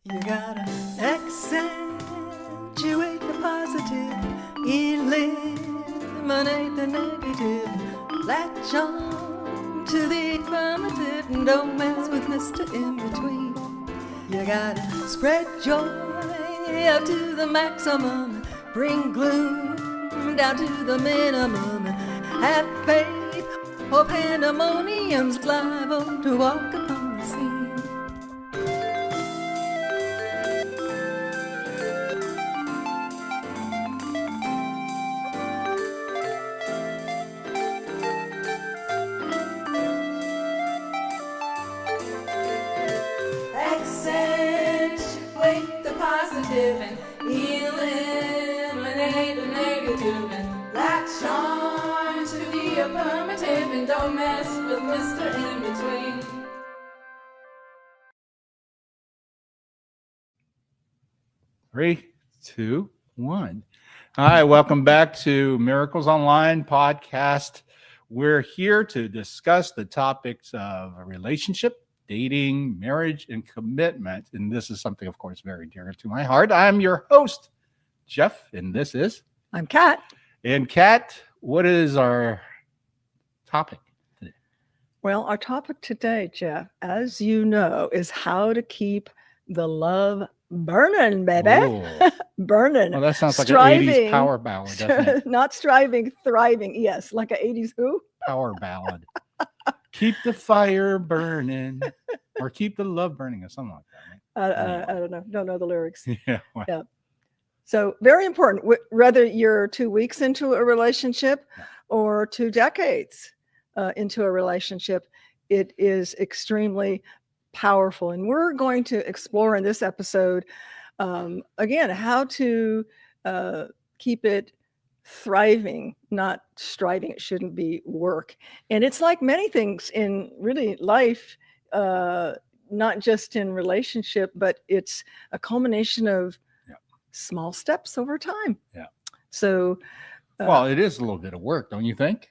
You gotta accentuate the positive, eliminate the negative, latch on to the affirmative, and don't mess with Mr. In Between. You gotta spread joy up to the maximum, bring gloom down to the minimum, have faith or pandemonium's liable to walk upon the scene. Accentuate the positive and eliminate the negative, and latch on to the affirmative, and don't mess with Mr. In Between. Three, two, one. Hi, welcome back to Miracles Online podcast. We're here to discuss the topics of a relationship, dating, marriage, and commitment. And this is something, of course, very dear to my heart. I'm your host, Jeff, and this is... I'm Kat. And Kat, what is our topic today? Well, our topic today, Jeff, as you know, is how to keep the love burning, baby. Burning. Well, that sounds like striving, an 80s power ballad, doesn't it? Not striving, thriving. Yes, like an 80s who? Power ballad. Keep the fire burning, or keep the love burning, or something like that. I don't know. Don't know the lyrics. Yeah. Well, Yeah. So very important, whether you're 2 weeks into a relationship or 2 decades into a relationship, it is extremely powerful. And we're going to explore in this episode, again, how to keep it thriving, not striving. It shouldn't be work. And it's like many things in really life, not just in relationship, but it's a culmination of small steps over time. Yeah. So, well, it is a little bit of work, don't you think?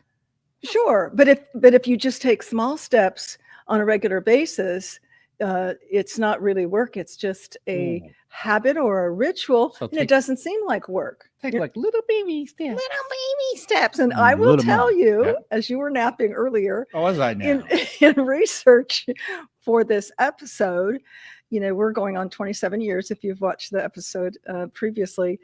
Sure, but if you just take small steps on a regular basis, it's not really work. It's just a habit or a ritual, So and it doesn't seem like work. Take like little baby steps. Little baby steps. And I will tell you, as you were napping earlier, was I now? in research for this episode, you know, we're going on 27 years if you've watched the episode previously.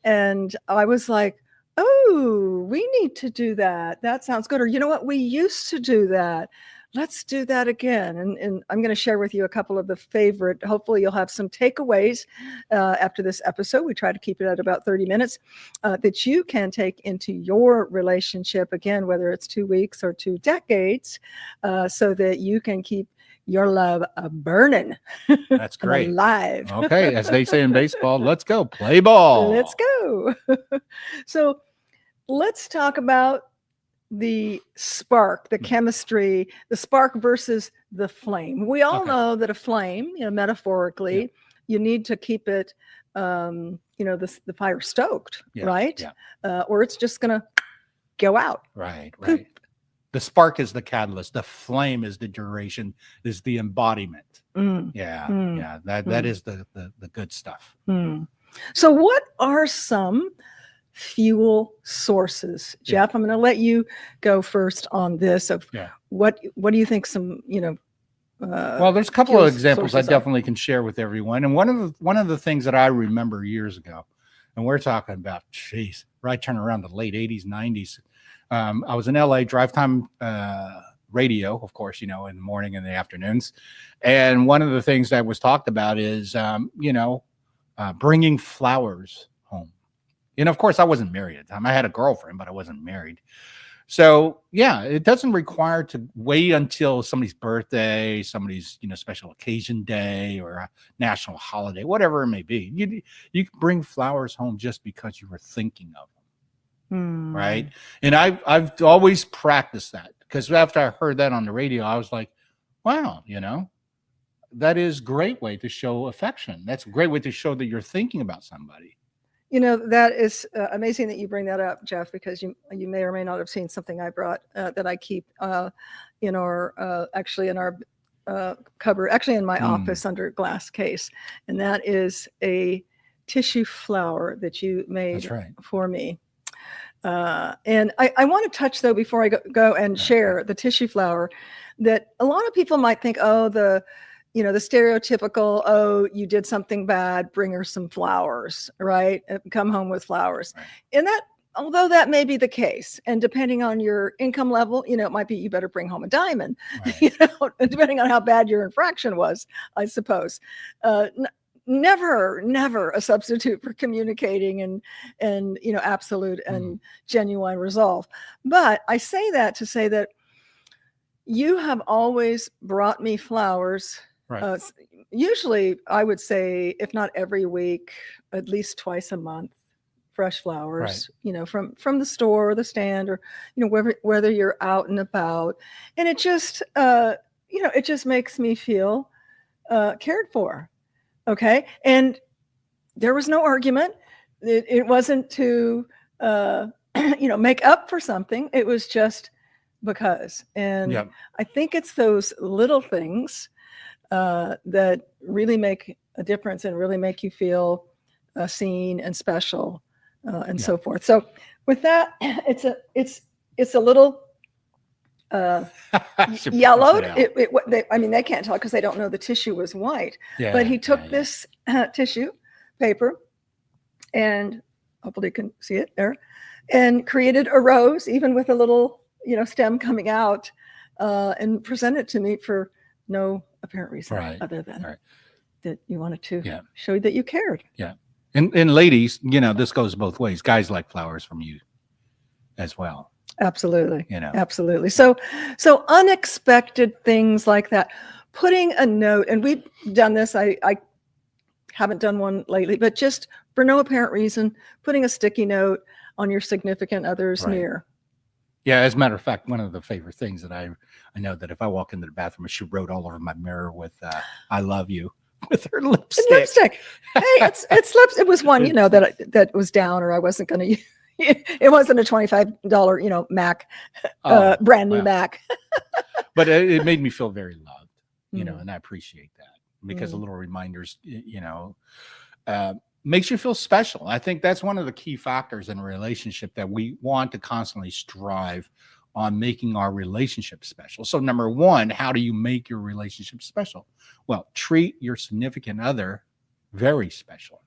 And I was like, oh, we need to do that. That sounds good. Or, you know what? We used to do that. Let's do that again. And I'm going to share with you a couple of the favorite. Hopefully you'll have some takeaways after this episode. We try to keep it at about 30 minutes that you can take into your relationship, again, whether it's 2 weeks or 2 decades, so that you can keep your love burning. That's great. Alive. Okay, as they say in baseball, let's go play ball. Let's go. So let's talk about the spark, the chemistry, the spark versus the flame. We all know that a flame, you know, metaphorically, you need to keep it, you know, the fire stoked, right? Yeah. Or it's just going to go out. Right. The spark is the catalyst. The flame is the duration, is the embodiment. That is the good stuff. So what are some fuel sources? Jeff, I'm going to let you go first on this of what do you think some, you know, well, there's a couple of examples I definitely can share with everyone. And one of the things that I remember years ago, and we're talking about, right turn around the late 80s, 90s. I was in LA, drive time radio, of course, you know, in the morning and the afternoons. And one of the things that was talked about is, bringing flowers home. And of course, I wasn't married at the time. I had a girlfriend, but I wasn't married. So, it doesn't require to wait until somebody's birthday, somebody's, you know, special occasion day or a national holiday, whatever it may be. You can bring flowers home just because you were thinking of them. Right. And I've always practiced that, because after I heard that on the radio, I was like, wow, you know, that is a great way to show affection. That's a great way to show that you're thinking about somebody. You know, that is amazing that you bring that up, Jeff, because you may or may not have seen something I brought that I keep in our cupboard, actually in my Mm. office under a glass case, and that is a tissue flower that you That's made right. for me. And I want to touch though before I go and Right, share the tissue flower, that a lot of people might think, oh, the stereotypical, oh, you did something bad, bring her some flowers, right? Come home with flowers. Right. And that, although that may be the case, and depending on your income level, it might be you better bring home a diamond, Right. depending on how bad your infraction was, I suppose. Never a substitute for communicating and absolute and genuine resolve. But I say that to say that you have always brought me flowers. Right. Usually I would say, if not every week, at least twice a month, fresh flowers, from the store or the stand, or whether you're out and about. And it just it just makes me feel cared for. Okay. And there was no argument. It wasn't to make up for something. It was just because. And Yep. I think it's those little things that really make a difference and really make you feel seen and special, and so forth. So with that, it's a little yellowed. They can't tell because they don't know the tissue was white. Yeah, but he took yeah. this tissue paper, and hopefully you can see it there, and created a rose, even with a little stem coming out, and presented it to me for no apparent reason, Right. other than Right. that you wanted to Yeah. show you that you cared. Yeah. And ladies, this goes both ways. Guys like flowers from you as well. Absolutely. You know. Absolutely. So unexpected things like that, putting a note, and we've done this. I haven't done one lately, but just for no apparent reason, putting a sticky note on your significant other's Right. mirror. Yeah, as a matter of fact, one of the favorite things that I know that if I walk into the bathroom, she wrote all over my mirror with "I love you" with her lipstick. And lipstick. Hey, it's lips. It was one, that was down, or I wasn't going to. It wasn't a $25, Mac, brand new wow. Mac. But it made me feel very loved, Mhm. and I appreciate that, because the little reminders, makes you feel special. I think that's one of the key factors in a relationship, that we want to constantly strive on making our relationship special. So number one, how do you make your relationship special? Well, treat your significant other very special.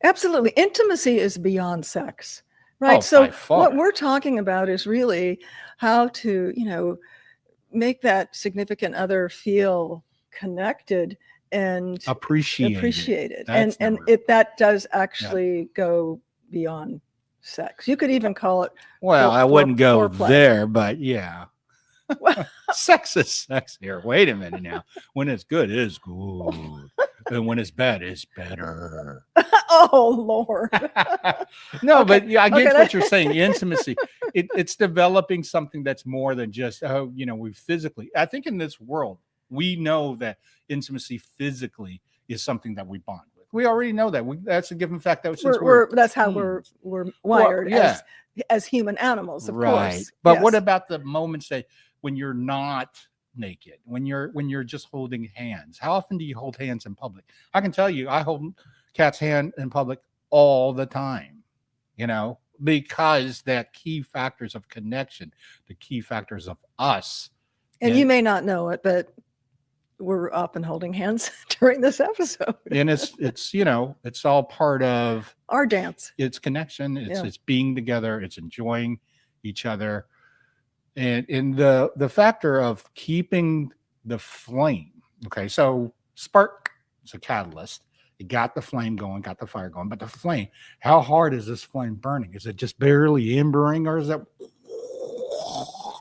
Absolutely. Intimacy is beyond sex, right? Oh, So by far. what we're talking about is really how to, make that significant other feel connected and appreciated. That's And number- that does actually go beyond sex. You could even call it, Well, I wouldn't go foreplay. there, but yeah. Sex is sex here. Wait a minute now. When it's good, it's good. And when it's bad, it's better. Oh, Lord. No, Okay. but yeah, I get Okay, what you're saying. Intimacy. It's developing something that's more than just, we physically. I think in this world, we know that intimacy physically is something that we bond with. We already know that. That's a given fact. That since That's how teens. we're wired, yeah. as human animals, of Right. course. But Yes. what about the moments that when you're not naked, when you're just holding hands? How often do you hold hands in public? I can tell you, I hold Kat's hand in public all the time, because that key factors of connection, the key factors of us. And you may not know it, but we're often holding hands during this episode. And it's all part of our dance. It's connection. It's being together. It's enjoying each other. And in the factor of keeping the flame. Okay. So spark is a catalyst. It got the flame going, got the fire going, but the flame, how hard is this flame burning? Is it just barely embering, or is it?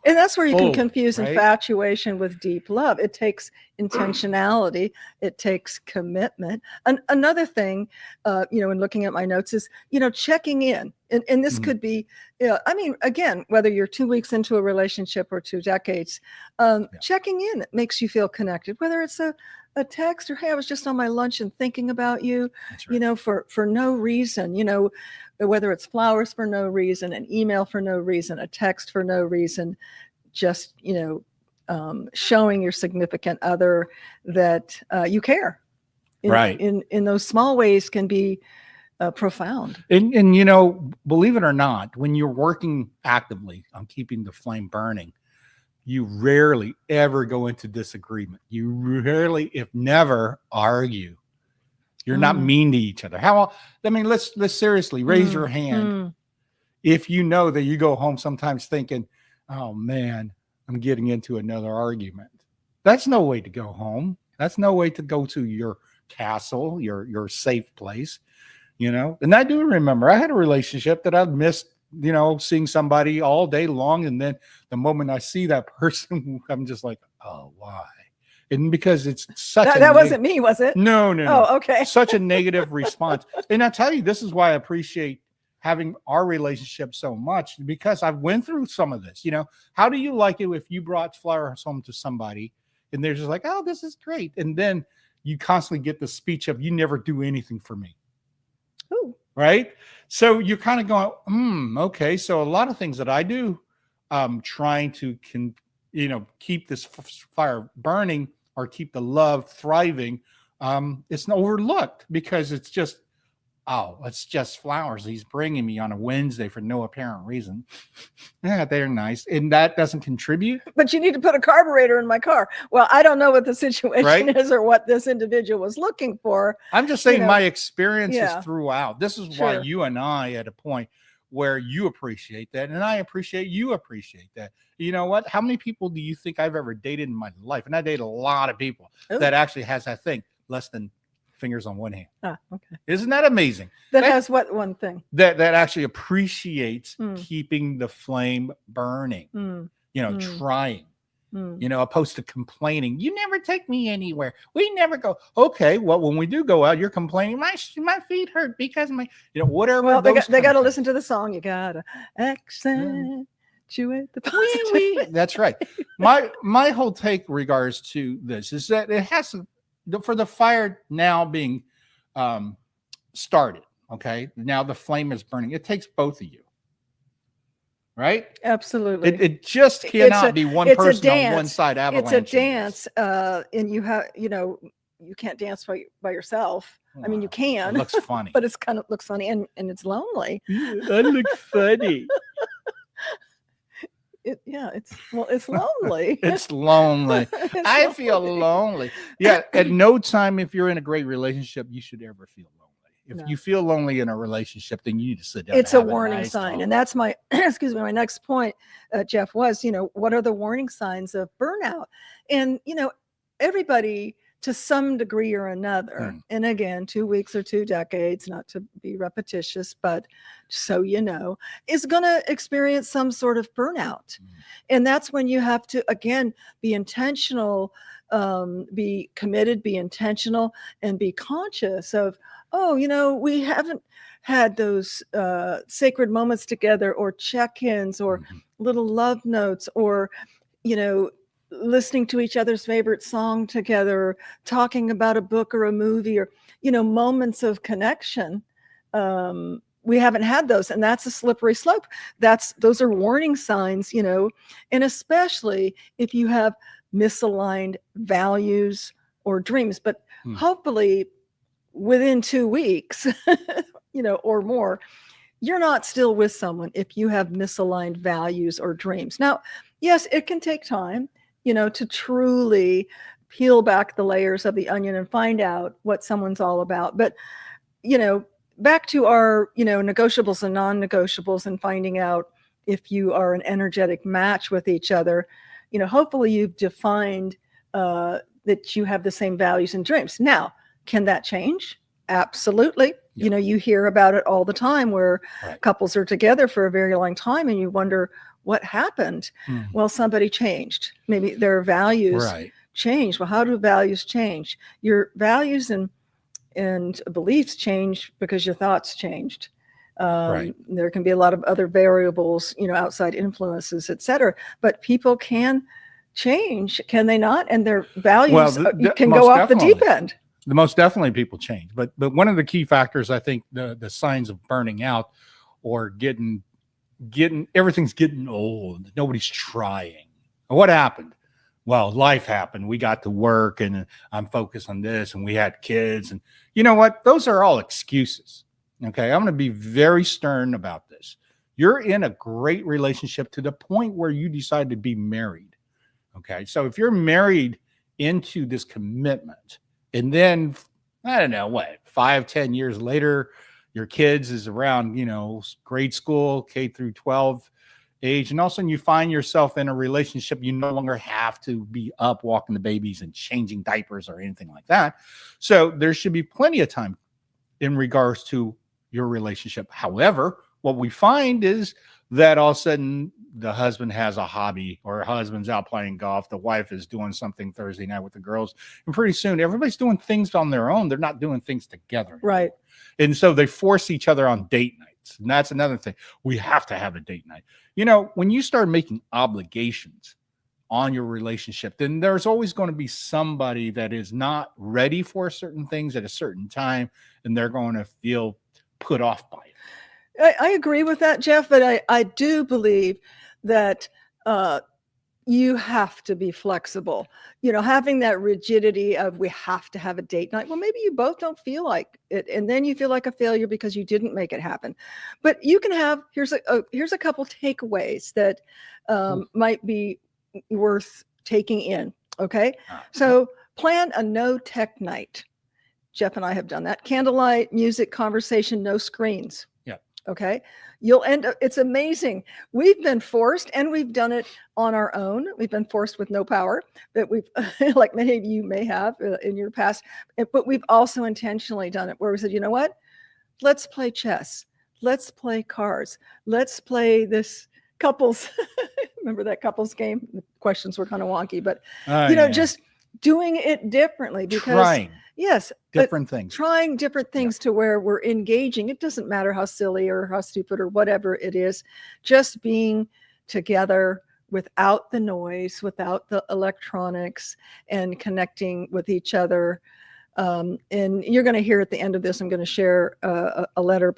And that's where you can confuse right? infatuation with deep love. It takes intentionality. It takes commitment. Another thing, in looking at my notes is, checking in. And this could be, again, whether you're 2 weeks into a relationship or 2 decades, checking in makes you feel connected, whether it's a text or, hey, I was just on my lunch and thinking about you, right. For no reason, whether it's flowers for no reason, an email for no reason, a text for no reason, just, showing your significant other that you care. Right. In those small ways can be profound. And you know, believe it or not, when you're working actively on keeping the flame burning, you rarely ever go into disagreement. You rarely, if never, argue. You're not mean to each other. I mean, let's seriously raise your hand if you know that you go home sometimes thinking, oh man, I'm getting into another argument. That's no way to go home. That's no way to go to your castle, your safe place, you know. And I do remember I had a relationship that I missed, you know, seeing somebody all day long, and then the moment I see that person, I'm just like, oh, why? And because it's such that wasn't me, was it? No. Oh, okay. Such a negative response. And I tell you, this is why I appreciate having our relationship so much, because I've went through some of this. You know, how do you like it if you brought flowers home to somebody and they're just like, oh, this is great, and then you constantly get the speech of, you never do anything for me. Ooh. Right? So you're kind of going, okay. So a lot of things that I do, trying to keep this fire burning or keep the love thriving, it's overlooked because it's just, oh, it's just flowers he's bringing me on a Wednesday for no apparent reason. Yeah, they're nice, and that doesn't contribute. But you need to put a carburetor in my car. Well, I don't know what the situation is or what this individual was looking for. I'm just saying, my experiences throughout. This is Sure. why you and I at a point where you appreciate that, and I appreciate you appreciate that. You know what? How many people do you think I've ever dated in my life? And I date a lot of people that actually has that thing, less than fingers on one hand. Okay. Isn't that amazing? That has what one thing? That actually appreciates keeping the flame burning. You know, trying. You know, opposed to complaining. You never take me anywhere. We never go. Okay, well, when we do go out, you're complaining. My feet hurt because whatever. Well, they got to listen to the song. You gotta accentuate the positive. That's right. My whole take regards to this is that it has to, for the fire now being started. Okay, now the flame is burning. It takes both of you. Right? Absolutely. It just cannot be one person on one side. It's a dance, and you can't dance by yourself. I mean, you can. It looks funny, but it's kind of looks funny, and it's lonely. That looks funny. It's lonely. It's lonely. I feel lonely. Yeah. At no time, if you're in a great relationship, you should ever feel lonely. If you feel lonely in a relationship, then you need to sit down. It's a warning sign. And that's my, my next point, Jeff, was, what are the warning signs of burnout? And, everybody to some degree or another, and again, 2 weeks or 2 decades, not to be repetitious, but so is going to experience some sort of burnout. And that's when you have to, again, be intentional, be committed, be intentional, and be conscious of, we haven't had those sacred moments together, or check-ins, or little love notes, or, listening to each other's favorite song together, talking about a book or a movie, or, moments of connection. We haven't had those, and that's a slippery slope. Those are warning signs, and especially if you have misaligned values or dreams. But hopefully within 2 weeks, or more, you're not still with someone if you have misaligned values or dreams. Now, yes, it can take time, to truly peel back the layers of the onion and find out what someone's all about. But, back to our, negotiables and non-negotiables, and finding out if you are an energetic match with each other, hopefully you've defined that you have the same values and dreams. Now, can that change? Absolutely. Yep. You hear about it all the time where couples are together for a very long time and you wonder what happened. Well, somebody changed. Maybe their values changed. Well, how do values change? Your values and beliefs change because your thoughts changed. There can be a lot of other variables, outside influences, etc. But people can change, can they not? And their values can go off the deep end. The most definitely people change, but one of the key factors, I think, the signs of burning out or getting everything's getting old. Nobody's trying. What happened? well, life happened. We got to work and I'm focused on this and we had kids. And you know what? Those are all excuses. Okay. I'm going to be very stern about this. You're in a great relationship to the point where you decide to be married. Okay. So if you're married into this commitment and then, I don't know what, 5, 10 years later, your kids is around, grade school, K through 12 age, and all of a sudden you find yourself in a relationship, you no longer have to be up walking the babies and changing diapers or anything like that. So there should be plenty of time in regards to your relationship. However, what we find is that all of a sudden the husband has a hobby, or husband's out playing golf, the wife is doing something Thursday night with the girls, and pretty soon everybody's doing things on their own. They're not doing things together. Right. And so they force each other on date nights. And that's another thing. We have to have a date night. When you start making obligations on your relationship, then there's always going to be somebody that is not ready for certain things at a certain time, and they're going to feel put off by it. I agree with that, Jeff, but I do believe that you have to be flexible. Having that rigidity of we have to have a date night. Well, maybe you both don't feel like it, and then you feel like a failure because you didn't make it happen. But you can have here's a couple takeaways that might be worth taking in. Okay, so plan a no tech night. Jeff and I have done that. Candlelight, music, conversation, no screens. Okay. You'll end up, it's amazing. We've been forced, and we've done it on our own. We've been forced with no power, that we've, like many of you may have in your past, but we've also intentionally done it where we said, you know what? Let's play chess. Let's play cards. Let's play this couples. Remember that couples game? The questions were kind of wonky, but just doing it differently because yes, different things, trying different things to where we're engaging. It doesn't matter how silly or how stupid or whatever it is, just being together without the noise, without the electronics, and connecting with each other. And you're going to hear at the end of this, I'm going to share a letter,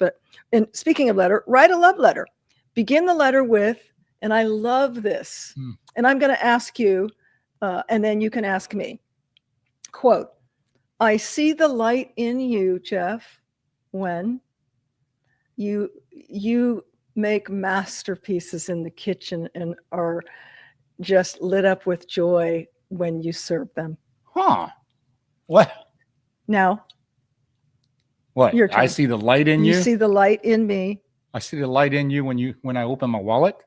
and speaking of letter, write a love letter. Begin the letter with, and I love this, and I'm going to ask you, and then you can ask me, quote, I see the light in you, Jeff, when you make masterpieces in the kitchen and are just lit up with joy when you serve them. What? Now. What? I see the light in you? You see the light in me. I see the light in you when I open my wallet?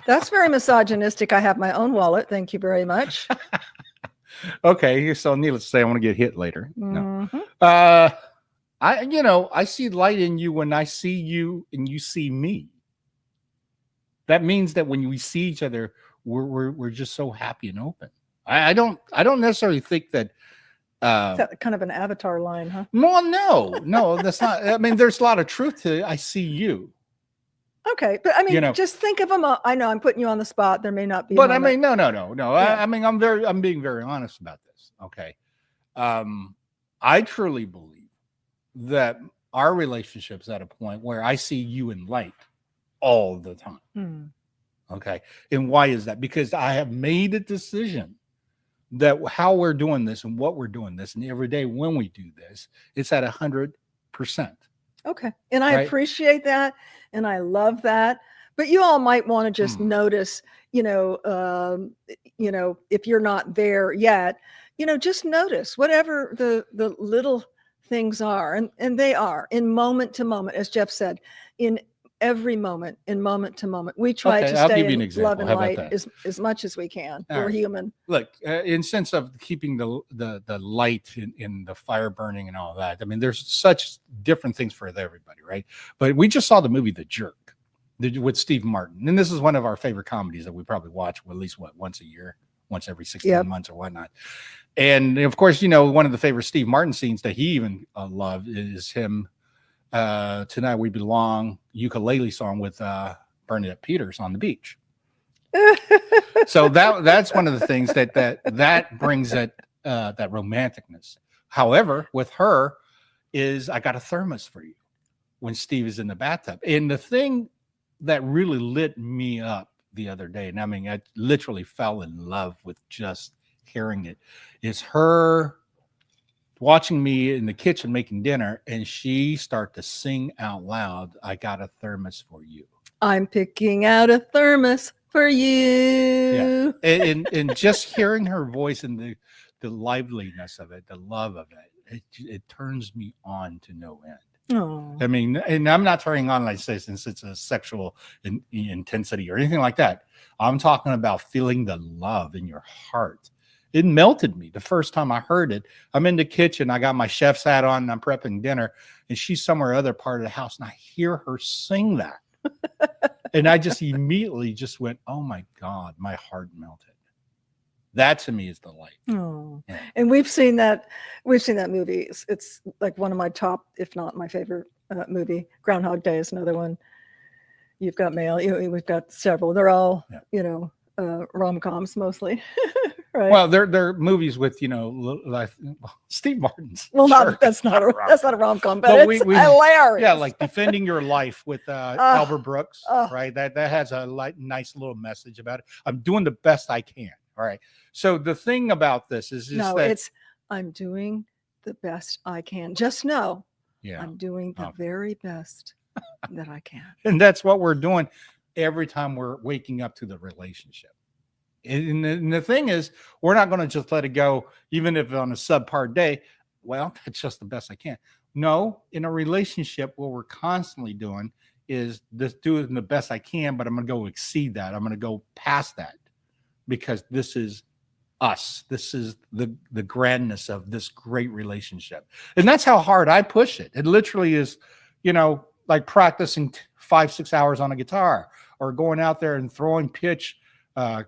That's very misogynistic. I have my own wallet. Thank you very much. Okay, so needless to say, I want to get hit later. Mm-hmm. No. I see light in you when I see you and you see me. That means that when we see each other, we're just so happy and open. I don't necessarily think that. Is that kind of an Avatar line, huh? Well, no, that's not. I mean, there's a lot of truth to it. I see you. Okay, but I mean, just think of them. I know I'm putting you on the spot. There may not be. But I mean, no. Yeah. I mean, I'm being very honest about this. Okay, I truly believe that our relationship's at a point where I see you in light all the time. Okay, and why is that? Because I have made a decision that how we're doing this and what we're doing this, and every day when we do this, it's at 100%. Okay, and I appreciate that. And I love that. But you all might want to just notice, if you're not there yet, just notice whatever the little things are. And they are in moment to moment, as Jeff said, in every moment, in moment to moment. We try to stay in love and light as much as we can. We're human. Look, in sense of keeping the light in the fire burning and all that. I mean, there's such different things for everybody, right? But we just saw the movie The Jerk with Steve Martin. And this is one of our favorite comedies that we probably watch at least once a year, once every 16 months or whatnot. And of course, one of the favorite Steve Martin scenes that he even loved is him Tonight We Belong ukulele song with Bernadette Peters on the beach. So that's one of the things that brings that romanticness. However, with her is I got a thermos for you when Steve is in the bathtub. And the thing that really lit me up the other day, and I mean, I literally fell in love with just hearing it, is her watching me in the kitchen making dinner, and she start to sing out loud, "I got a thermos for you." I'm picking out a thermos for you. Yeah, and just hearing her voice and the liveliness of it, the love of it turns me on to no end. Oh, I mean, and I'm not turning on, like I say, since it's a sexual intensity or anything like that. I'm talking about feeling the love in your heart. It melted me the first time I heard it. I'm in the kitchen. I got my chef's hat on and I'm prepping dinner, and she's somewhere other part of the house, and I hear her sing that. And I just immediately just went, oh my God, my heart melted. That to me is the light. oh. Yeah. And we've seen that movie. It's like one of my top, if not my favorite movie. Groundhog Day is another one. You've got Mail. We've got several. They're all, rom-coms mostly, right? Well, they're movies with, like Steve Martin's. Well, Sure, that's not a rom-com, but But it's hilarious. Yeah, like Defending Your Life with Albert Brooks, right? That has a nice little message about it. I'm doing the best I can. All right. So the thing about this is I'm doing the best I can. Just know, yeah, I'm doing the very best that I can. And that's what we're doing every time we're waking up to the relationship. And the thing is, we're not going to just let it go, even if on a subpar day. Well, that's just the best I can. No, in a relationship, what we're constantly doing is just doing the best I can, but I'm going to go exceed that. I'm going to go past that, because this is us. This is the grandness of this great relationship. And that's how hard I push it. It literally is, like practicing 5-6 hours on a guitar, or going out there and throwing pitch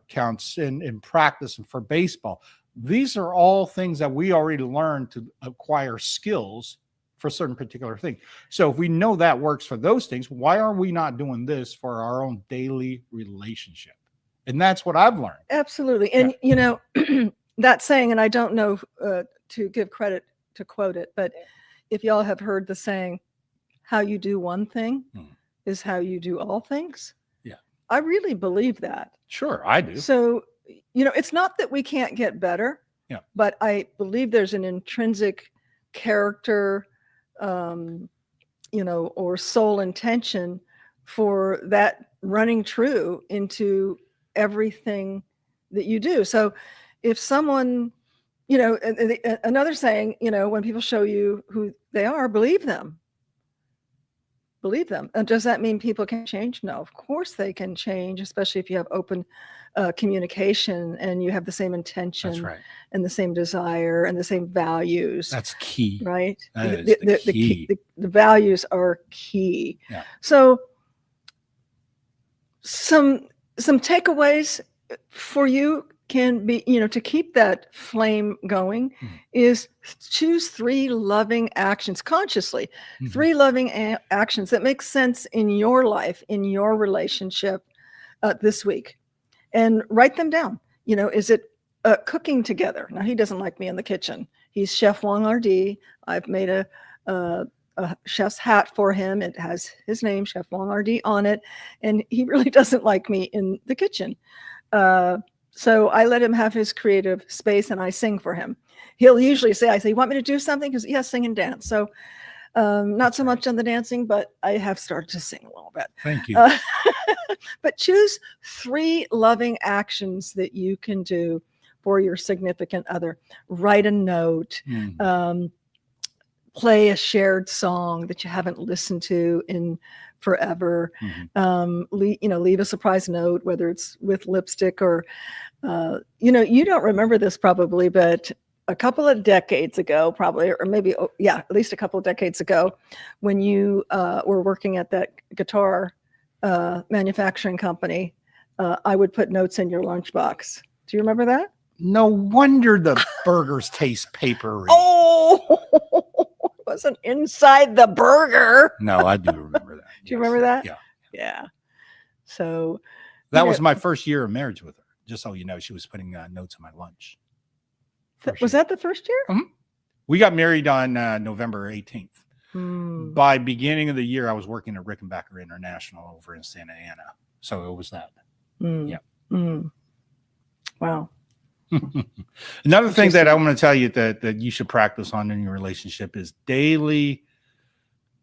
counts in practice for baseball. These are all things that we already learned to acquire skills for certain particular things. So if we know that works for those things, why are we not doing this for our own daily relationship? And that's what I've learned. Absolutely. And, that saying, and I don't know to give credit to quote it, but if y'all have heard the saying, how you do one thing is how you do all things. Yeah. I really believe that. Sure, I do. So, it's not that we can't get better. Yeah. But I believe there's an intrinsic character, or soul intention for that running true into everything that you do. So if someone, another saying, when people show you who they are, believe them. And does that mean people can change? No, of course they can change, especially if you have open communication and you have the same intention. That's right. And the same desire and the same values. That's key. Right? That is the key. The values are key. Yeah. So some takeaways for you can be, to keep that flame going is choose 3 loving actions consciously, 3 loving actions that make sense in your life, in your relationship this week, and write them down. Is it cooking together? Now, he doesn't like me in the kitchen. He's Chef Wong RD. I've made a chef's hat for him. It has his name, Chef Wong RD, on it. And he really doesn't like me in the kitchen. So I let him have his creative space, and I sing for him. He'll usually say, you want me to do something? Because yes, sing and dance. So not so much on the dancing, but I have started to sing a little bit. Thank you. But choose 3 loving actions that you can do for your significant other. Write a note, play a shared song that you haven't listened to in forever. Leave a surprise note, whether it's with lipstick or, you don't remember this probably, but a couple of decades ago, probably, or maybe, at least a couple of decades ago, when you were working at that guitar manufacturing company, I would put notes in your lunchbox. Do you remember that? No wonder the burgers taste papery. Oh, it wasn't inside the burger. No, I do remember that. Do you remember that? Yeah. Yeah. So that was my first year of marriage with her. Just so you know, she was putting notes in my lunch. Was that the first year? We got married on November 18th. By beginning of the year, I was working at Rickenbacker International over in Santa Ana. So it was that. Mm. Yeah. Mm. Wow. Another thing that I Interesting. want to tell you that you should practice on in your relationship is daily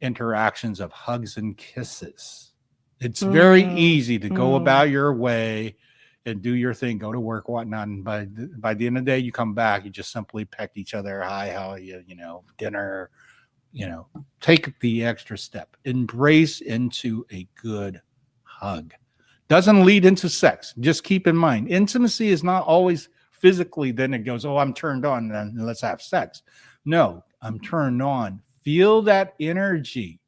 interactions of hugs and kisses. It's very Mm. easy to go Mm. about your way and do your thing, go to work, whatnot. And by the end of the day, you come back, you just simply peck each other. Hi, how are you? Dinner, take the extra step, embrace into a good hug. Doesn't lead into sex. Just keep in mind, intimacy is not always physically, then it goes, oh, I'm turned on, then let's have sex. No, I'm turned on. Feel that energy,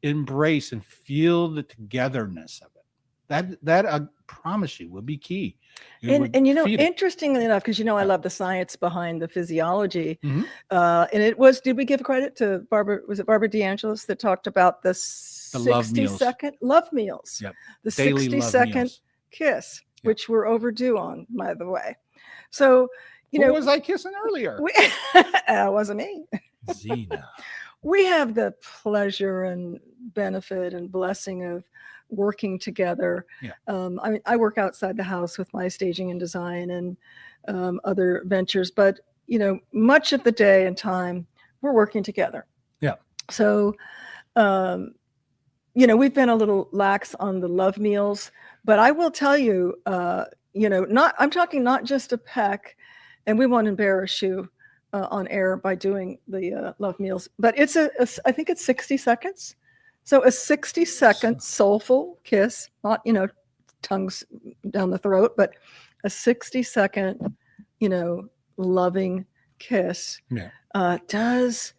embrace and feel the togetherness of it. That I promise you will be key. It And would and feed it. interestingly enough, because I Yeah. love the science behind the physiology, Mhm. and it was. Did we give credit to Barbara? Was it Barbara DeAngelis that talked about the The love 60 meals. second love meals? Yep. The Daily 60-second meals. kiss, Yep. which we're overdue on, by the way. So Who was I kissing earlier? it wasn't me. Zena. We have the pleasure and benefit and blessing of working together. Yeah. I work outside the house with my staging and design and other ventures, but much of the day and time we're working together. Yeah. So, we've been a little lax on the love meals, but I will tell you, I'm talking not just a peck, and we won't embarrass you on air by doing the love meals, but I think it's 60 seconds. So a 60-second soulful kiss, not, tongues down the throat, but a 60-second, loving kiss does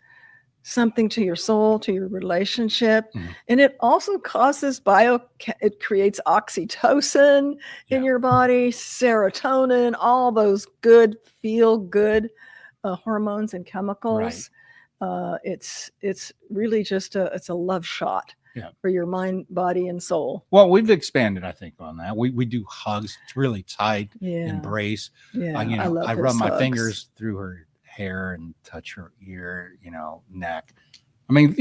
something to your soul, to your relationship. Mhm. And it also causes it creates oxytocin in your body, serotonin, all those good, feel good hormones and chemicals. It's really just it's a love shot for your mind, body, and soul. Well, we've expanded, I think, on that. We do hugs, it's really tight, embrace. Yeah, I love rub my hugs. fingers through her hair and touch her ear, neck. I mean,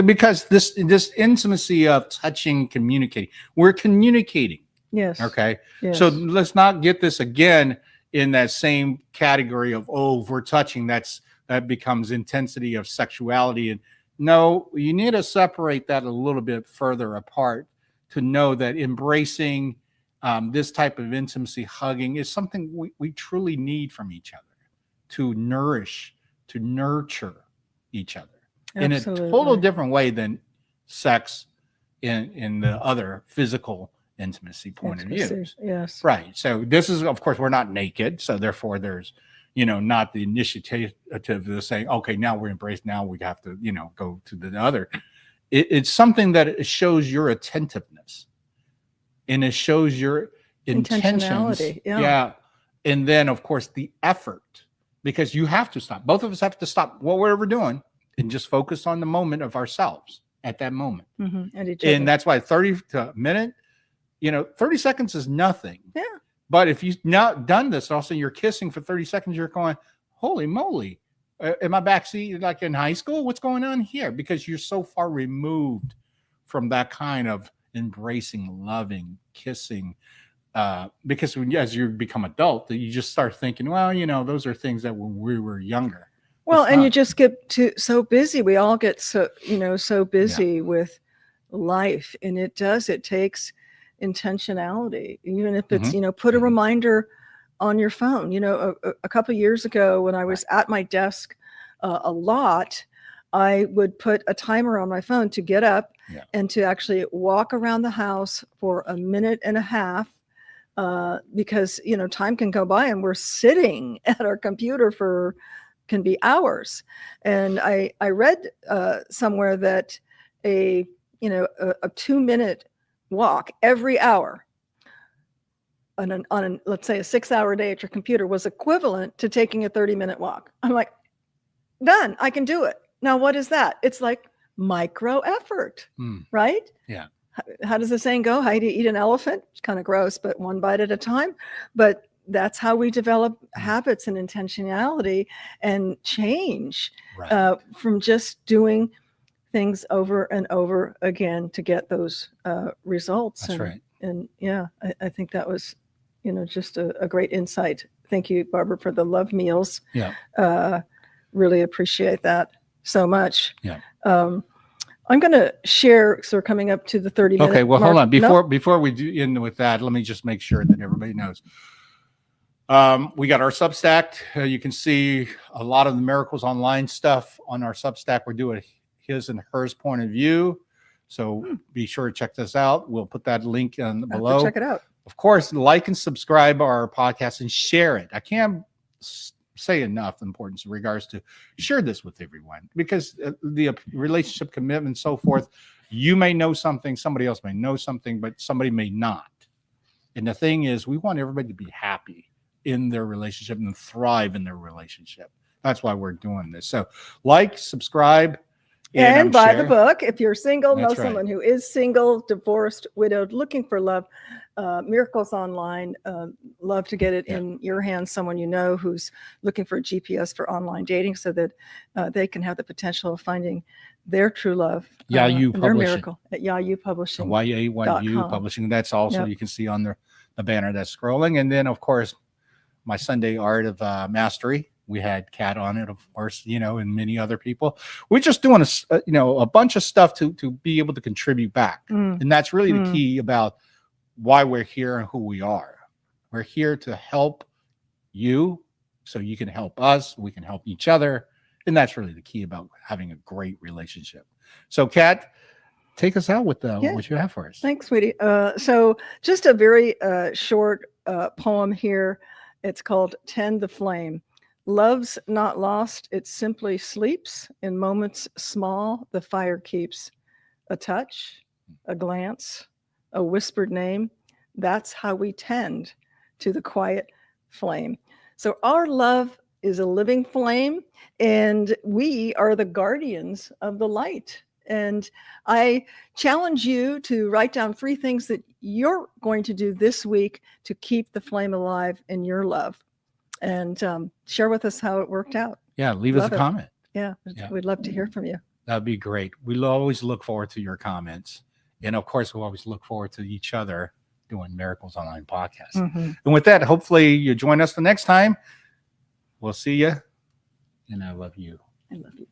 because this intimacy of touching, communicating, we're communicating. Yes. Okay. Yes. So let's not get this again in that same category of, if we're touching, that becomes intensity of sexuality. And no, you need to separate that a little bit further apart to know that embracing this type of intimacy, hugging, is something we truly need from each other to nourish, to nurture each other. Absolutely. In a total different way than sex in the other physical intimacy point of view. Yes. Right. So this is, of course, we're not naked. So therefore there's, not the initiative of saying, okay, now we're embraced. Now we have to, go to the other. It's something that it shows your attentiveness and it shows your intentions. Yeah. And then, of course, the effort, because you have to stop. Both of us have to stop what we're ever doing and just focus on the moment of ourselves at that moment. Mm-hmm. And that's why 30 to a minute, 30 seconds is nothing. Yeah. But if you've not done this, also you're kissing for 30 seconds, you're going, holy moly, am I backseat like in high school? What's going on here? Because you're so far removed from that kind of embracing, loving, kissing. Because as you become adult, you just start thinking, well, those are things that when we were younger. Well, and you just get so busy. We all get so busy with life, and it takes intentionality, even if it's, put a reminder on your phone. A couple of years ago when I was at my desk a lot, I would put a timer on my phone to get up and to actually walk around the house for a minute and a half. Because, time can go by and we're sitting at our computer can be hours. And I read somewhere that a 2-minute walk every hour on let's say a 6-hour day at your computer was equivalent to taking a 30-minute walk. I'm like, done. I can do it. Now, what is that? It's like micro effort, right? Yeah. How does the saying go? How do you eat an elephant? It's kind of gross, but one bite at a time. But that's how we develop habits and intentionality and change from just doing things over and over again to get those results. That's right. And yeah, I think that was, just a great insight. Thank you, Barbara, for the love meals. Yeah. Really appreciate that so much. Yeah. I'm going to share. So we're coming up to the 30-minute. Okay. Well, mark. hold on. No? Before we do end with that, let me just make sure that everybody knows. We got our Substack. You can see a lot of the Miracles Online stuff on our Substack. We're doing his and hers point of view. So be sure to check this out. We'll put that link below. Check it out. Of course, like and subscribe our podcast and share it. I can't say enough importance in regards to share this with everyone, because the relationship commitment and so forth, you may know something, somebody else may know something, but somebody may not. And the thing is, we want everybody to be happy in their relationship and thrive in their relationship. That's why we're doing this. So like, subscribe, and buy the book. If you're single, That's know someone who is single, divorced, widowed, looking for love. Miracles Online. Love to get it in your hands. Someone you know who's looking for a GPS for online dating, so that they can have the potential of finding their true love. YU their Publishing. miracle at YU Publishing. YU Publishing. That's also you can see on the banner that's scrolling. And then, of course, my Sunday Art of Mastery. We had Kat on it, of course, and many other people. We're just doing a bunch of stuff to be able to contribute back. And that's really the key about why we're here and who we are. We're here to help you so you can help us. We can help each other. And that's really the key about having a great relationship. So, Kat, take us out with what you have for us. Thanks, sweetie. So just a very short poem here. It's called Tend the Flame. Love's not lost, it simply sleeps. In moments small, the fire keeps. A touch, a glance, a whispered name. That's how we tend to the quiet flame. So our love is a living flame, and we are the guardians of the light. And I challenge you to write down 3 things that you're going to do this week to keep the flame alive in your love. And share with us how it worked out. Yeah, leave us a comment. Yeah, we'd love to hear from you. That'd be great. We'll always look forward to your comments. And of course, we'll always look forward to each other doing Miracles Online podcast. And with that, hopefully you join us the next time. We'll see you. And I love you. I love you.